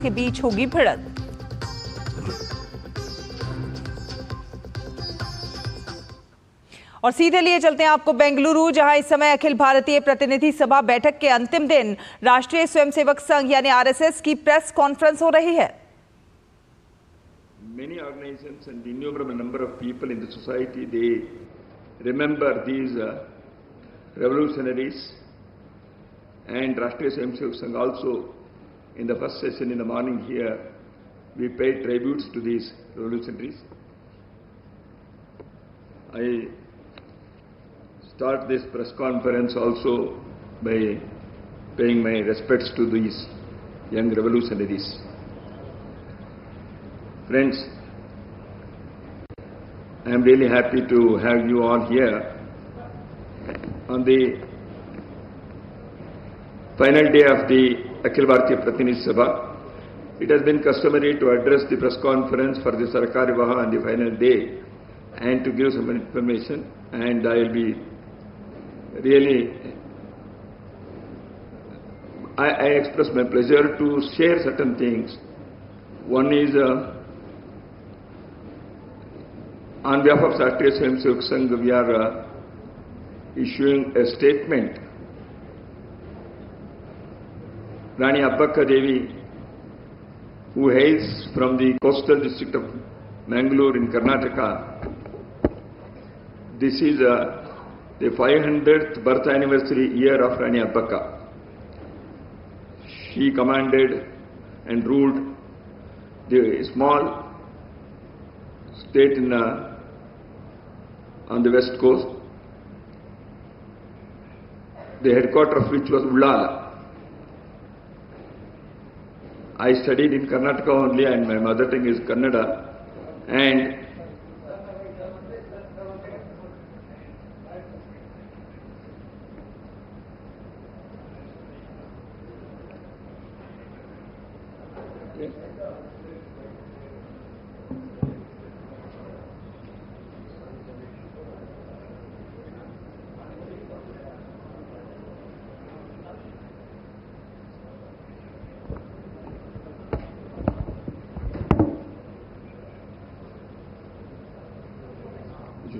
के बीच होगी भिड़ंत। और सीधे लिए चलते हैं आपको बेंगलुरु, जहां इस समय अखिल भारतीय प्रतिनिधि सभा बैठक के अंतिम दिन राष्ट्रीय स्वयंसेवक संघ यानी आरएसएस की प्रेस कॉन्फ्रेंस हो रही है। Many organizations and innumerable number of people in the society, they remember these revolutionaries, and Rashtriya Swayamsevak Sangh also, in the first session in the morning here, we paid tributes to these revolutionaries. I start this press conference also by paying my respects to these young revolutionaries. Friends, I am really happy to have you all here on the final day of the Akhil Bharatiya Pratinidhi Sabha. It has been customary to address the press conference for the Sarkari Vaha on the final day and to give some information, and I will be really, I express my pleasure to share certain things. One is on behalf of Rashtriya Swayamsevak Sangh, we are issuing a statement. Rani Abbakka Devi, who hails from the coastal district of Bengaluru in Karnataka, this is the 500th birth anniversary year of Rani Abbakka. She commanded and ruled the small state in on the west coast, the headquarters of which was Ullala. I studied in Karnataka only, and my mother tongue is Kannada, and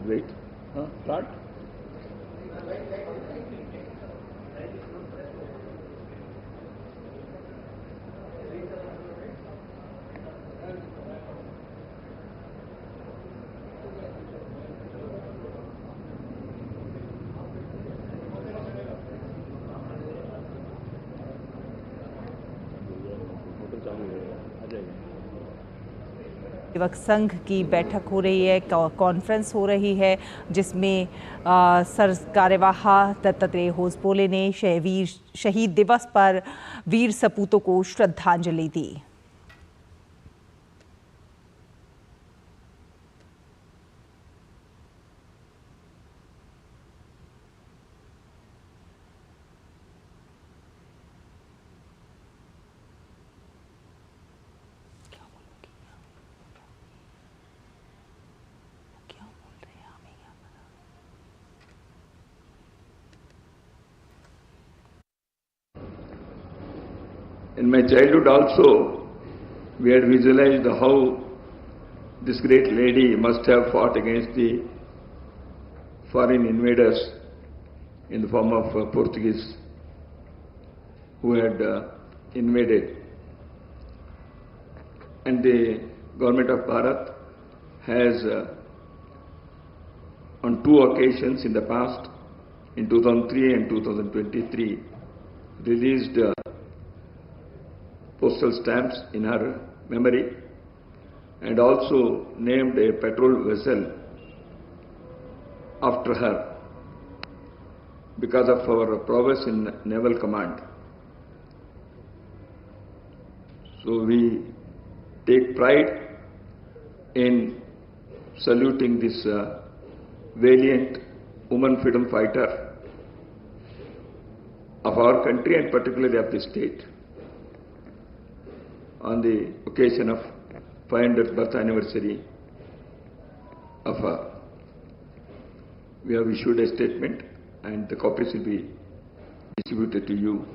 wait. Start. Sevak Sangh की बैठक हो रही है, conference हो रही है, जिसमें sir कार्यवाह दत्तात्रेय होसबोले ने शहीद दिवस पर वीर सपूतों को श्रद्धांजलि दी। In my childhood also, we had visualized how this great lady must have fought against the foreign invaders in the form of Portuguese who had invaded. And the government of Bharat has on two occasions in the past, in 2003 and 2023, released postal stamps in her memory, and also named a patrol vessel after her because of our prowess in naval command. So we take pride in saluting this valiant woman freedom fighter of our country, and particularly of the state, on the occasion of 500th birth anniversary of her. We have issued a statement, and the copies will be distributed to you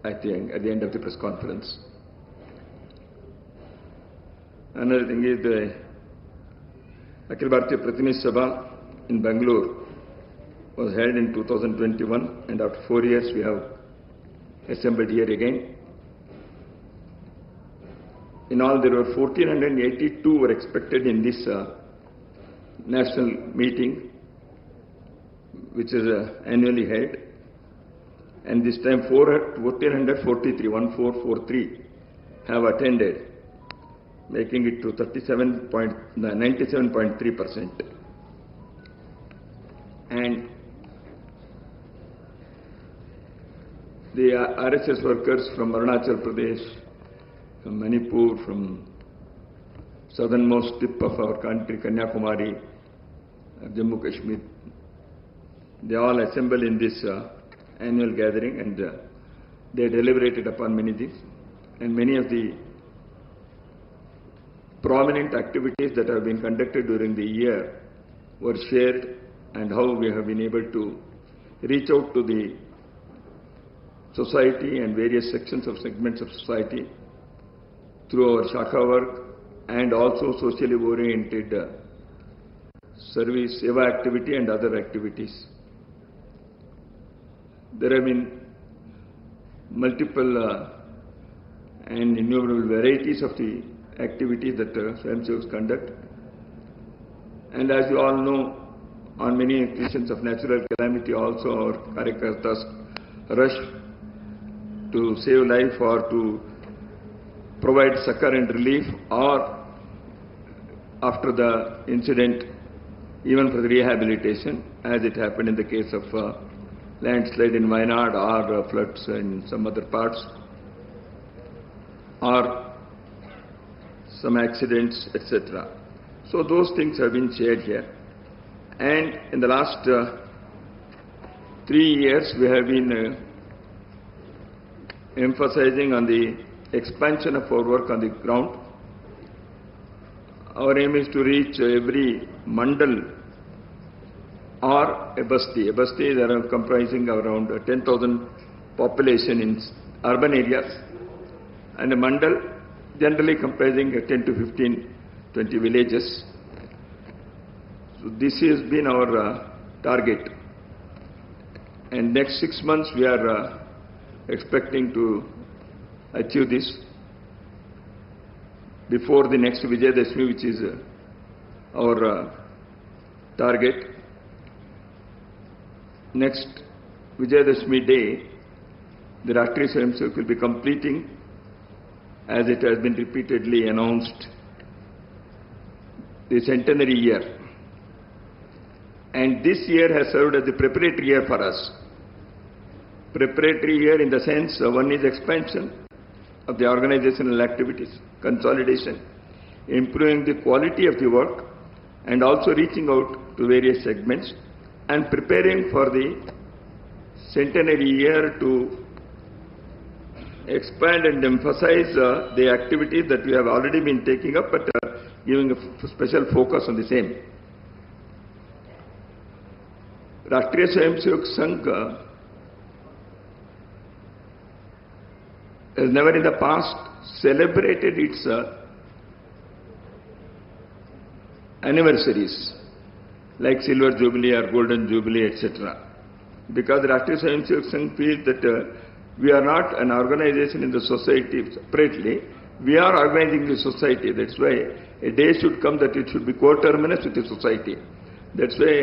I think, at the end of the press conference. Another thing is the Akhil Bharatiya Pratinidhi Sabha in Bengaluru was held in 2021, and after 4 years we have assembled here again. In all, there were 1,482 were expected in this national meeting, which is annually held, and this time 1,443, 1,443 have attended, making it to 97.3%. And the RSS workers from Arunachal Pradesh, from Manipur, from southernmost tip of our country, Kanyakumari, Jammu Kashmir, they all assemble in this annual gathering, and they deliberated upon many things, and many of the prominent activities that have been conducted during the year were shared, and how we have been able to reach out to the society and various segments of society through our Shakha work and also socially oriented service, seva activity and other activities. There have been multiple and innumerable varieties of the activities that Swayamsevaks conduct. And as you all know, on many occasions of natural calamity also our Karyakartas rush to save life or to provide succor and relief, or after the incident, even for the rehabilitation, as it happened in the case of landslide in Wayanad or floods in some other parts, or some accidents, etc. So those things have been shared here. And in the last 3 years, we have been emphasizing on the expansion of our work on the ground. Our aim is to reach every mandal or a basti. A basti is around comprising around 10,000 population in urban areas, and a mandal generally comprising 10 to 15, 20 villages. So this has been our target, and next 6 months we are expecting to achieve this before the next Vijayadashmi, which is our target. Next Vijayadashmi day, the Rashtriya Swayamsevak will be completing, as it has been repeatedly announced, the centenary year. And this year has served as the preparatory year for us. Preparatory year in the sense, one is expansion of the organizational activities, consolidation, improving the quality of the work, and also reaching out to various segments and preparing for the centenary year to expand and emphasize the activities that we have already been taking up, but giving a special focus on the same. Rashtriya Swayamsevak Sangh has never in the past celebrated its anniversaries like Silver Jubilee or Golden Jubilee, etc. Because Rashtriya Swayamsevak Sangh feels that we are not an organization in the society separately, we are organizing the society. That's why a day should come that it should be coterminous with the society. That's why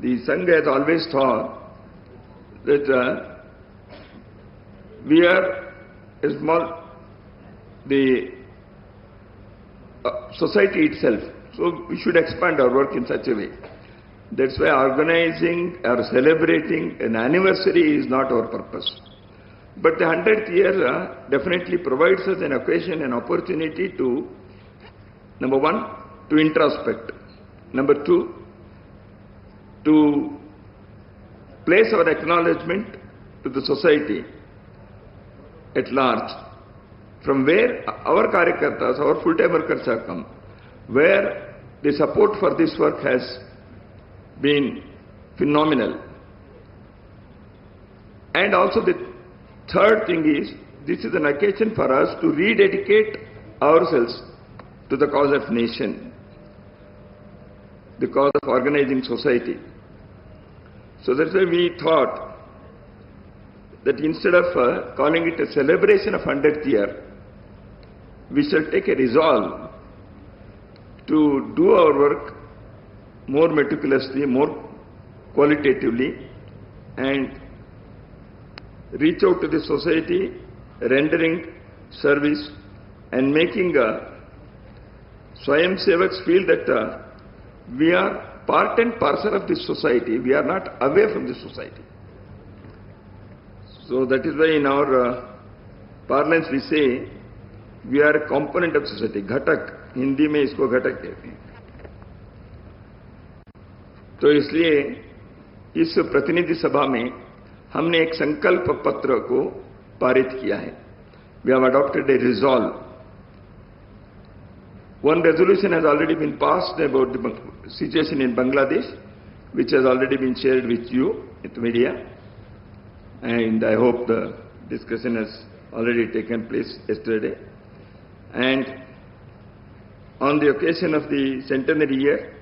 the Sangha has always thought that we are a small, the society itself. So we should expand our work in such a way. That's why organizing or celebrating an anniversary is not our purpose. But the 100th year definitely provides us an occasion, an opportunity to, number one, to introspect. Number two, to place our acknowledgement to the society at large, from where our Karyakartas, our full-time workers have come, where the support for this work has been phenomenal. And also the Third thing is, this is an occasion for us to rededicate ourselves to the cause of nation, the cause of organizing society. So that's why we thought that instead of calling it a celebration of 100th year, we shall take a resolve to do our work more meticulously, more qualitatively, and reach out to the society, rendering service and making Swayam Sevaks feel that we are part and parcel of this society. We are not away from this society. So that is why in our parlance we say we are a component of society. Ghatak, Hindi में इसको घटक कहते हैं. तो इसलिए इस प्रतिनिधि सभा में हमने एक संकल्प पत्र को पारित किया है. We have adopted a resolve. One resolution has already been passed about the situation in Bangladesh, which has already been shared with you, with media, and I hope the discussion has already taken place yesterday. And on the occasion of the centenary year,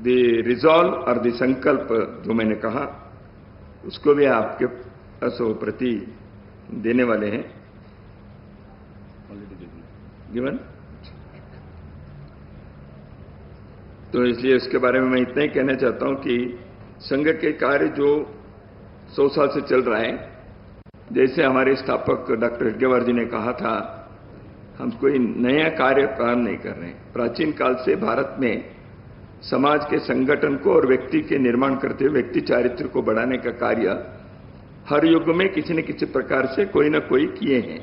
the resolve or the sankalp जो मैंने कहा, उसको भी आपके प्रति देने वाले हैं. Given? तो इसलिए इसके बारे में मैं इतना ही कहना चाहता हूं कि संघ के कार्य जो 100 साल से चल रहा है, जैसे हमारे स्थापक डॉक्टर हेडगेवार जी ने कहा था, हम कोई नया कार्य प्रारंभ नहीं कर रहे हैं. प्राचीन काल से भारत में समाज के संगठन को और व्यक्ति के निर्माण करते हुए व्यक्ति चारित्र को बढ़ाने का कार्य हर युग में किसी न किसी प्रकार से कोई न कोई किए हैं.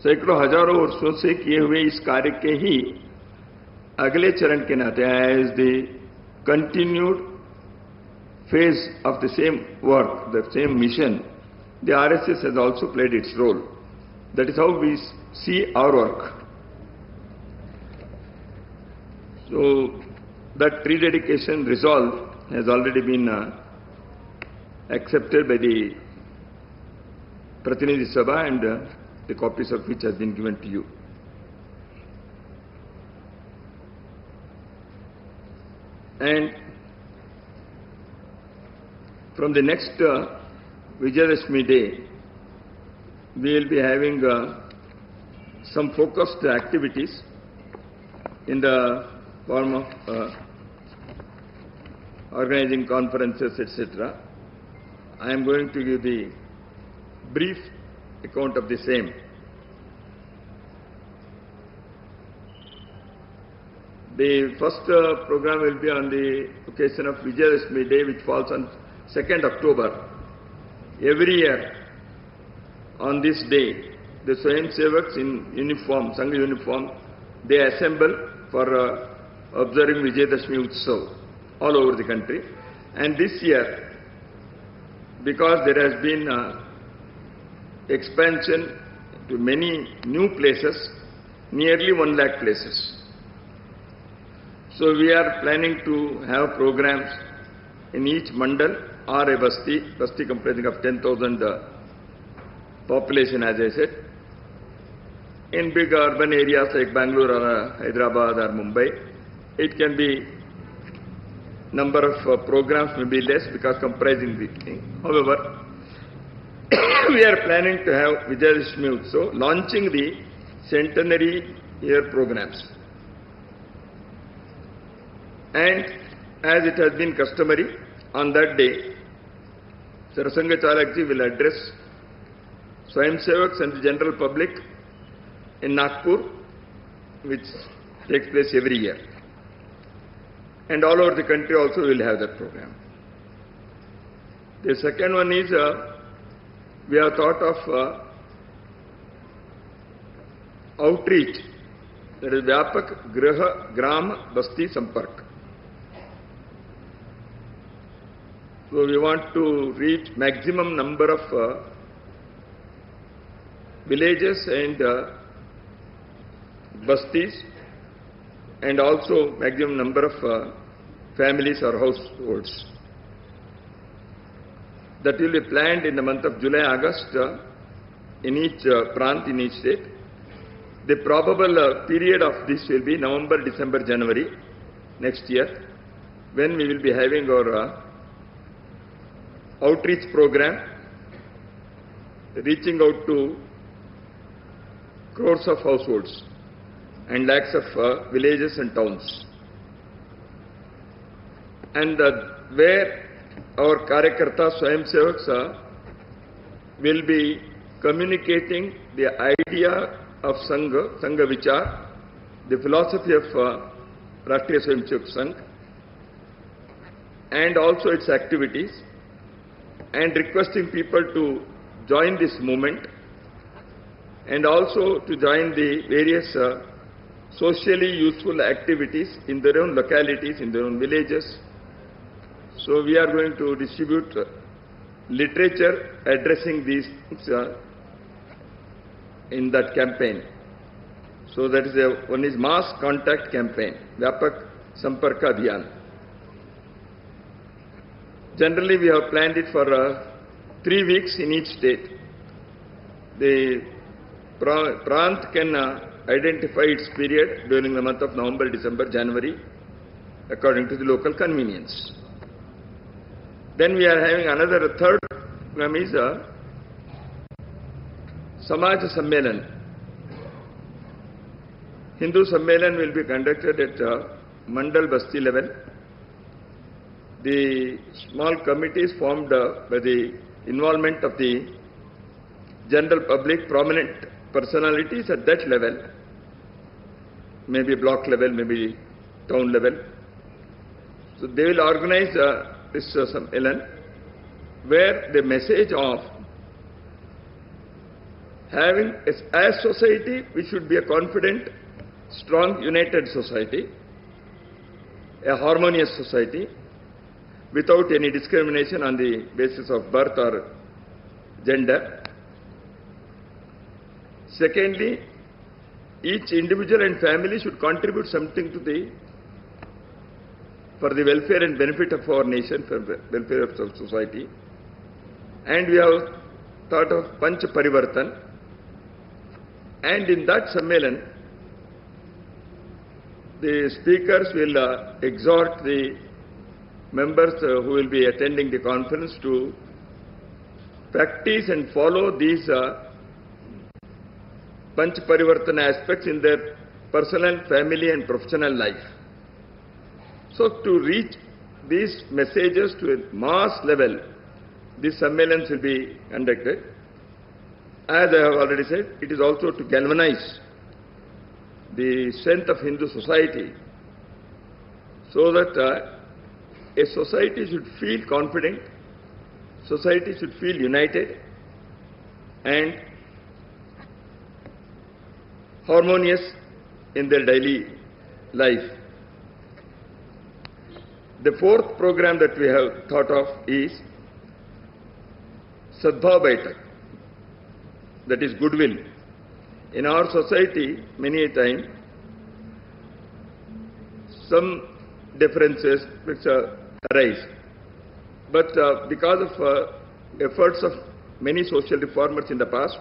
सैकड़ों हजारों वर्षों से किए हुए इस कार्य के ही अगले चरण के नाते, as the continued phase of the same work, the same mission, the RSS has also played its role. That is how we see our work. So that rededication resolve has already been accepted by the Pratinidhi Sabha, and the copies of which has been given to you. And from the next Vijayadashmi day, we will be having some focused activities in the form of organizing conferences, etc. I am going to give the brief account of the same. The first program will be on the occasion of Vijayadashmi day, which falls on 2nd October. Every year on this day, the Swayam Sevaks in uniform, Sangha uniform, they assemble for observing Vijayadashmi Utsav all over the country. And this year, because there has been expansion to many new places, nearly 1 lakh places. So we are planning to have programs in each mandal or a basti comprising of 10,000 population, as I said. In big urban areas like Bengaluru or Hyderabad or Mumbai, it can be number of programs may be less because comprising the thing. However, we are planning to have Vijayadashmi Utsav, launching the centenary year programs. And as it has been customary, on that day, Sarasanga Chalakji will address Swayam Sevaks and the general public in Nagpur, which takes place every year. And all over the country also we will have that program. The second one is, we have thought of outreach, that is Vyapak Graha Gram Basti Sampark. So we want to reach maximum number of villages and bastis, and also maximum number of families or households. that will be planned in the month of July, August in each prant, in each state. The probable period of this will be November, December, January next year, when we will be having our outreach program, reaching out to crores of households and lakhs of villages and towns. And where our Karyakarta Swayamsevaks will be communicating the idea of Sangha, Sangha Vichar, the philosophy of Rashtriya Swayamsevak Sangh, and also its activities, and requesting people to join this movement and also to join the various socially useful activities in their own localities, in their own villages. So we are going to distribute literature addressing these things in that campaign. So that is one is mass contact campaign, Vyapak Samparka Abhiyan. Generally we have planned it for 3 weeks in each state. The Prant can identify its period during the month of November, December, January, according to the local convenience. Then we are having another third program is Samaj Sammelan. Hindu Sammelan will be conducted at Mandal Basti level. The small committees formed by the involvement of the general public, prominent personalities at that level, maybe block level, maybe town level. So they will organize this Sammelan, where the message of having, as society, we should be a confident, strong, united society, a harmonious society, without any discrimination on the basis of birth or gender. Secondly, each individual and family should contribute something to for the welfare and benefit of our nation, for the welfare of society. And we have thought of Panch Parivartan. And in that Sammelan, the speakers will exhort the members who will be attending the conference to practice and follow these Panch Parivartana aspects in their personal, family and professional life. So to reach these messages to a mass level, these Sammelans will be conducted. As I have already said, it is also to galvanize the strength of Hindu society, so that a society should feel confident, society should feel united and harmonious in their daily life. The fourth program that we have thought of is Sadbhav Baitak, that is goodwill. In our society, many a time, some differences which arise. But because of efforts of many social reformers in the past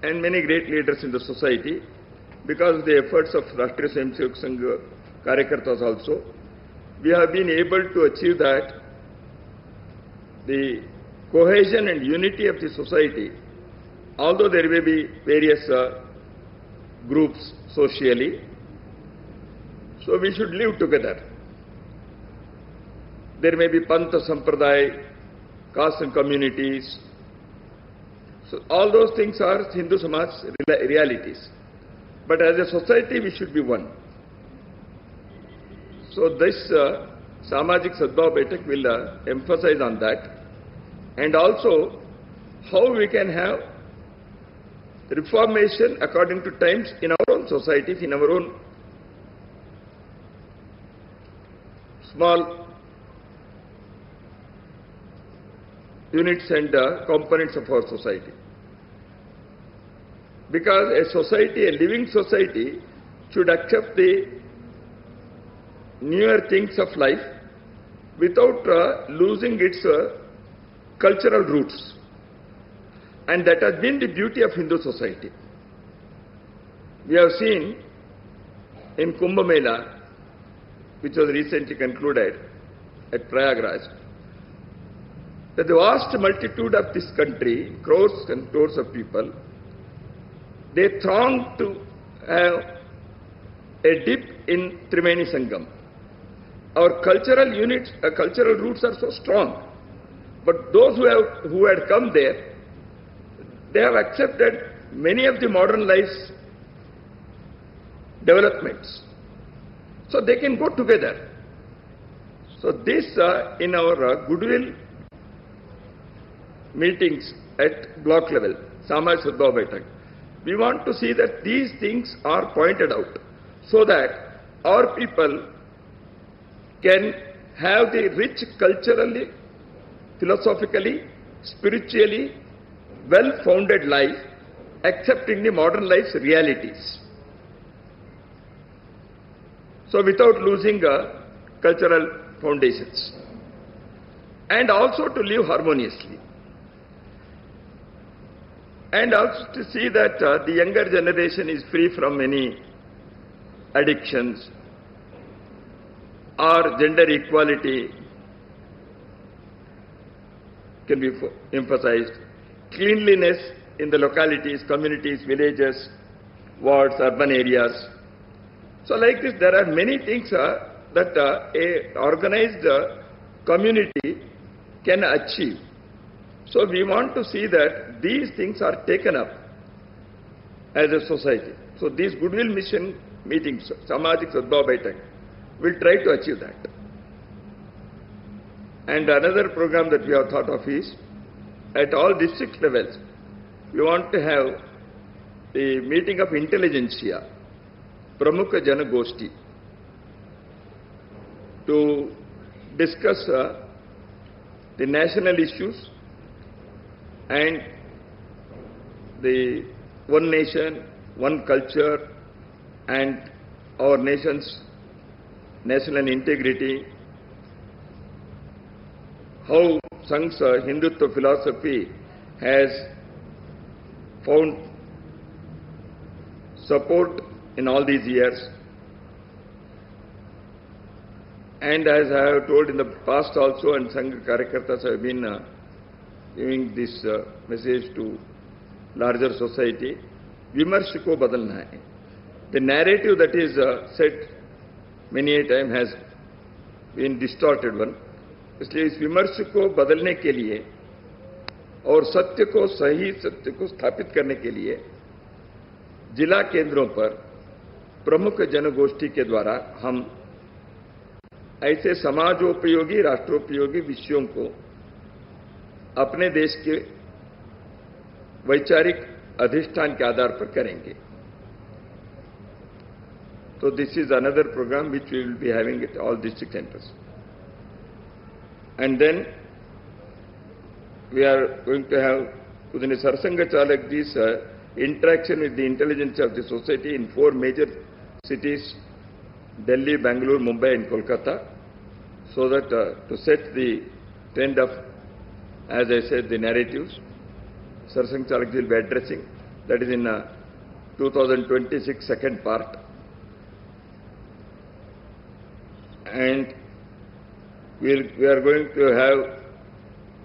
and many great leaders in the society, because of the efforts of Rashtriya Swayamsevak Sangh Karyakartas also, we have been able to achieve that the cohesion and unity of the society, although there may be various groups socially, so we should live together. There may be Pantha Sampradaya, castes and communities. So all those things are Hindu Samaj realities. But as a society, we should be one. So this Samajik Sadbhav Baitak will emphasize on that, and also how we can have reformation according to times in our own societies, in our own small units and components of our society. Because a society, a living society, should accept the newer things of life without losing its cultural roots. And that has been the beauty of Hindu society. We have seen in Kumbh Mela, which was recently concluded at Prayagraj, that the vast multitude of this country, crores and crores of people, they thronged to have a dip in Trimeni Sangam. Our cultural units, cultural roots are so strong, but those who had come there, they have accepted many of the modern life's developments. So they can go together. So this in our goodwill meetings at block level, Samaj Sadbhav Baitak, we want to see that these things are pointed out so that our people can have the rich culturally, philosophically, spiritually, well-founded life, accepting the modern life's realities. So without losing cultural foundations. And also to live harmoniously. And also to see that the younger generation is free from any addictions or gender equality can be emphasized. Cleanliness in the localities, communities, villages, wards, urban areas. So like this, there are many things that a organized community can achieve. So we want to see that these things are taken up as a society. So these goodwill mission meetings, Samajik Sadbhav Baitak, will try to achieve that. And another program that we have thought of is, at all district levels, we want to have the meeting of intelligentsia, Pramukha Jana Goshti, to discuss the national issues and the one nation, one culture, and our nation's national integrity, how Sangh's Hindutva philosophy has found support in all these years. And as I have told in the past also, and Sangha Karyakartas have been giving this message to larger society, Vimarsh ko badalna hai. The narrative that is said many a time has been distorted one. इसलिए इस विमर्श को बदलने के लिए और सत्य को, सही सत्य को स्थापित करने के लिए जिला केंद्रों पर प्रमुख जनगोष्ठी के द्वारा हम ऐसे समाजोपयोगी, राष्ट्रोपयोगी विषयों को अपने देश के वैचारिक अधिष्ठान के आधार पर करेंगे. So this is another program which we will be having at all district centers. And then we are going to have within a Sarsanga Chalak this interaction with the intelligence of the society in 4 major cities, Delhi, Bengaluru, Mumbai and Kolkata, so that to set the trend of, as I said, the narratives, Sarsanga Chalak will be addressing. That is in 2026 second part. And we are going to have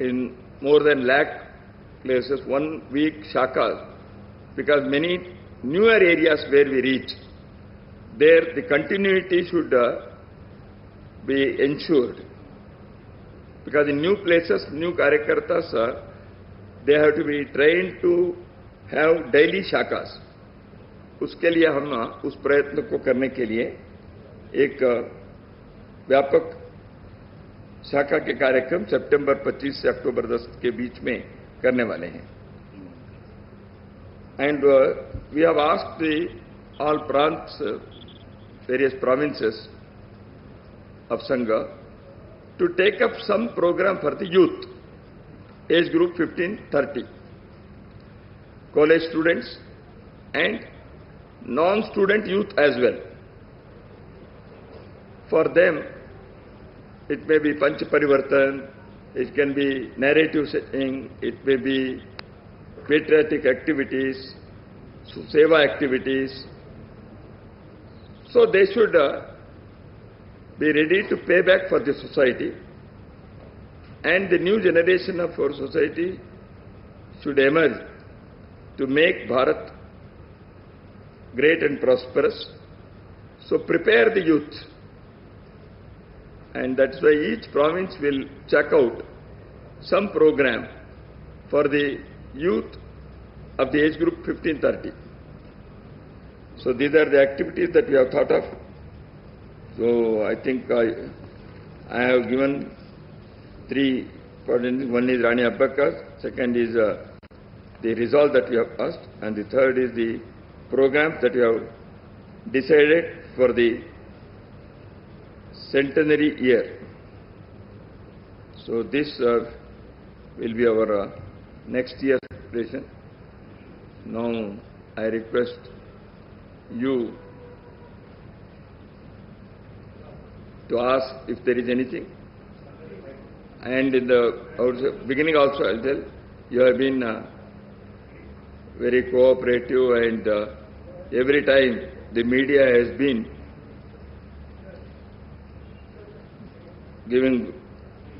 in more than lakh places 1 week shakas, because many newer areas where we reach, there the continuity should be ensured. Because in new places, new karyakartas, they have to be trained to have daily shakas. उसके लिए हम उस प्रयत्न को करने के लिए एक व्यापक शाखा के कार्यक्रम सितंबर 25 से अक्टूबर 10 के बीच में करने वाले हैं. And we have asked all prants, various provinces of Sangha to take up some program for the youth, age group 15-30, college students and non-student youth as well. For them, it may be Panch Parivartan, it can be narrative setting, it may be patriotic activities, seva activities. So they should be ready to pay back for the society, and the new generation of our society should emerge to make Bharat great and prosperous. So prepare the youth, and that's why each province will check out some program for the youth of the age group 15-30. So these are the activities that we have thought of. So I think I have given three. One is Rani Abbakka, second is the resolve that we have asked, and the third is the programs that we have decided for the Centenary year. So this will be our next year's preparation. Now I request you to ask if there is anything. And in the beginning also I'll tell, you have been very cooperative, and every time the media has been giving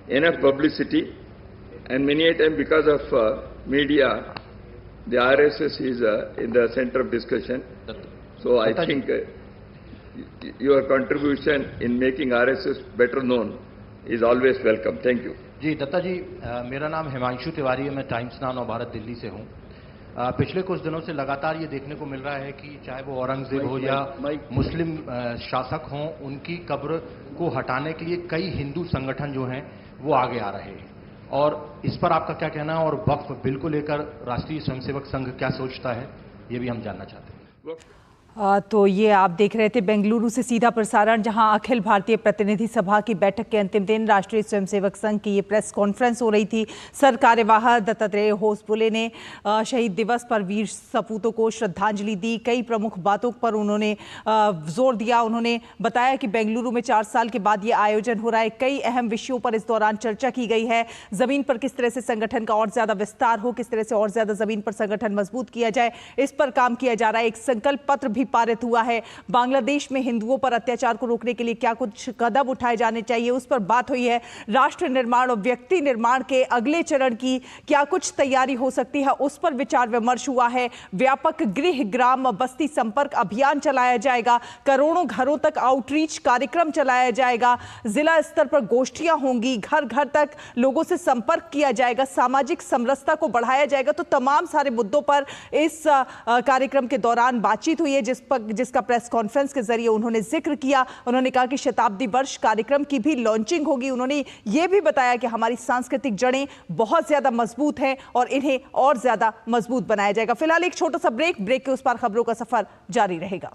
enough publicity, and many a time because of media, the RSS is in the center of discussion. So I think your contribution in making RSS better known is always welcome. Thank you. जी दत्ता जी, मेरा नाम हिमांशु तिवारी है, मैं times now Bharat Delhi से हूँ। पिछले कुछ दिनों से लगातार ये देखने को मिल रहा है कि चाहे वो औरंगजेब हो या मुस्लिम शासक हों, उनकी कब्र को हटाने के लिए कई हिंदू संगठन जो हैं वो आगे आ रहे हैं, और इस पर आपका क्या कहना है, और वक्फ बिल को लेकर राष्ट्रीय स्वयंसेवक संघ क्या सोचता है, ये भी हम जानना चाहते हैं। तो ये आप देख रहे थे बेंगलुरु से सीधा प्रसारण, जहां अखिल भारतीय प्रतिनिधि सभा की बैठक के अंतिम दिन राष्ट्रीय स्वयंसेवक संघ की ये प्रेस कॉन्फ्रेंस हो रही थी। सर कार्यवाह दत्तात्रेय होसबोले ने शहीद दिवस पर वीर सपूतों को श्रद्धांजलि दी। कई प्रमुख बातों पर उन्होंने जोर दिया। उन्होंने बताया कि बेंगलुरु में 4 साल के बाद ये आयोजन हो रहा है। कई अहम विषयों पर इस दौरान चर्चा की गई है। जमीन पर किस तरह से संगठन का और ज्यादा विस्तार हो, किस तरह से और ज्यादा जमीन पर संगठन मजबूत किया जाए, इस पर काम किया जा रहा है। एक संकल्प पत्र भी पारित हुआ है। बांग्लादेश में हिंदुओं पर अत्याचार को रोकने के लिए क्या कुछ कदम उठाए जाने चाहिए, उस पर बात हुई है। राष्ट्र निर्माण और व्यक्ति निर्माण के अगले चरण की क्या कुछ तैयारी हो सकती है, उस पर विचार विमर्श हुआ है। व्यापक गृह ग्राम बस्ती संपर्क अभियान चलाया जाएगा। करोड़ों घरों तक आउटरीच कार्यक्रम चलाया जाएगा। जिला स्तर पर गोष्ठियां होंगी। घर घर तक लोगों से संपर्क किया जाएगा। सामाजिक समरसता को बढ़ाया जाएगा। तो तमाम सारे मुद्दों पर इस कार्यक्रम के दौरान बातचीत हुई है, जिसका प्रेस कॉन्फ्रेंस के जरिए उन्होंने जिक्र किया। उन्होंने कहा कि शताब्दी वर्ष कार्यक्रम की भी लॉन्चिंग होगी। उन्होंने यह भी बताया कि हमारी सांस्कृतिक जड़ें बहुत ज्यादा मजबूत हैं और इन्हें और ज्यादा मजबूत बनाया जाएगा। फिलहाल एक छोटा सा ब्रेक के उस पार खबरों का सफर जारी रहेगा।